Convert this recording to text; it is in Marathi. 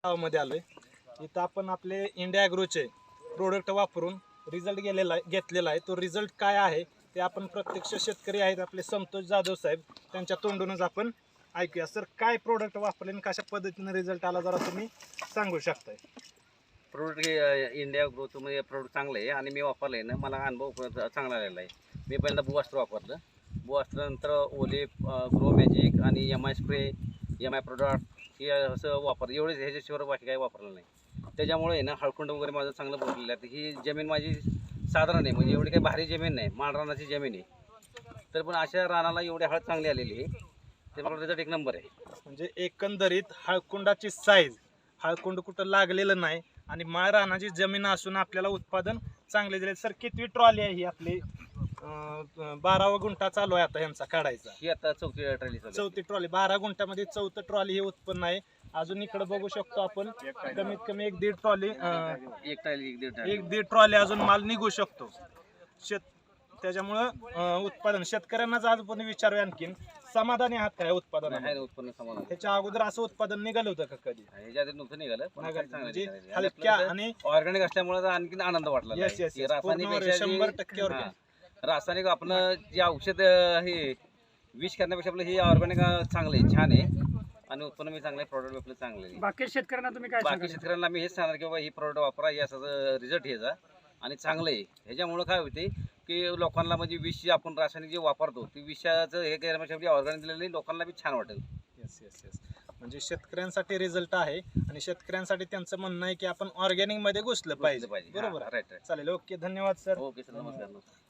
गावामध्ये आलोय. इथं आपण आपले इंडिया ॲग्रोचे प्रोडक्ट वापरून रिझल्ट घेतलेला आहे. तो रिझल्ट काय आहे ते आपण प्रत्यक्ष शेतकरी आहेत आपले संतोष जाधव साहेब त्यांच्या तोंडूनच आपण ऐकूया. सर, काय प्रोडक्ट वापरले आणि कशा पद्धतीने रिझल्ट आला जरा तुम्ही सांगू शकताय? प्रोडक्ट हे इंडिया ग्रोथमध्ये प्रोडक्ट चांगलं आहे आणि मी वापरलं आहे ना, मला अनुभव चांगला आलेला आहे. मी पहिल्यांदा बुवास्टर वापरलं. बुवास्टरनंतर ओले, ग्रो मॅजिक आणि M I spray, M I product हे असं वापरलं. एवढेच, ह्याच्याशिवाय बाकी काही वापरलं नाही. त्याच्यामुळे ना हळकुंड वगैरे माझं चांगलं भरलेलं आहे. ही जमीन माझी साधारण आहे, म्हणजे एवढी काही भारी जमीन नाही, माळरानाची जमीन आहे. तर पण अशा रानाला एवढी हळद चांगली आलेली आहे, ते मला रिझल्ट एक नंबर आहे. म्हणजे एकंदरीत हळकुंडाची साईज, हळकुंड कुठं लागलेलं नाही आणि माळ रानाची जमीन असून आपल्याला उत्पादन चांगले दिले. सर, कितवी ट्रॉली आहे ही आपली? 12वा गुंठा चालू आहे आता यांचा काढायचा. ही आता चौथी ट्रॉली. चौथी ट्रॉली, 12 गुंठ्यामध्ये चौथं ट्रॉली हे उत्पन्न आहे. अजून इकडे बघू शकतो आपण कमीत कमी एक दीड ट्रॉली अजून माल निघू शकतो. त्याच्यामुळं उत्पादन शेतकऱ्यांनाच आज पण विचारूया, आणखीन समाधानी आहात काय उत्पादन? उत्पन्न समाधान. त्याच्या अगोदर असं उत्पादन निघालं होतं का कधी? ह्याच्या आधी नव्हतं निघालं, पण म्हणजे हलक्या आणि ऑर्गॅनिक असल्यामुळे आणखी आनंद वाटला. रासायनिक 100% रासायनिक आपलं जे औषध हे विष करण्यापेक्षा आपलं हे ऑर्गॅनिक चांगलं आहे, छान आहे आणि उत्पन्न मी चांगलं आहे, प्रोडक्ट आपलं चांगलं आहे. बाकी शेतकऱ्यांना तुम्ही काय बाकी शेतकऱ्यांना मी हेच सांगणार की बाबा ही प्रोडक्ट वापरा, याचा रिझल्ट ह्याचा आणि चांगलं आहे. ह्याच्यामुळं काय होते की लोकांना म्हणजे विष आपण रासायनिक जे वापरतो ते विषाचं हे करण्यापेक्षा ऑर्गॅनिक दिलेलं लोकांना बी छान वाटेल. Yes yes yes. म्हणजे शेतकऱ्यांसाठी रिझल्ट आहे आणि शेतकऱ्यांसाठी त्यांचं म्हणणं आहे की आपण ऑर्गॅनिक मध्ये घुसलं पाहिजे. बरोबर, राईट. चालेल. ओके, धन्यवाद सर. ओके सर, नमस्कार.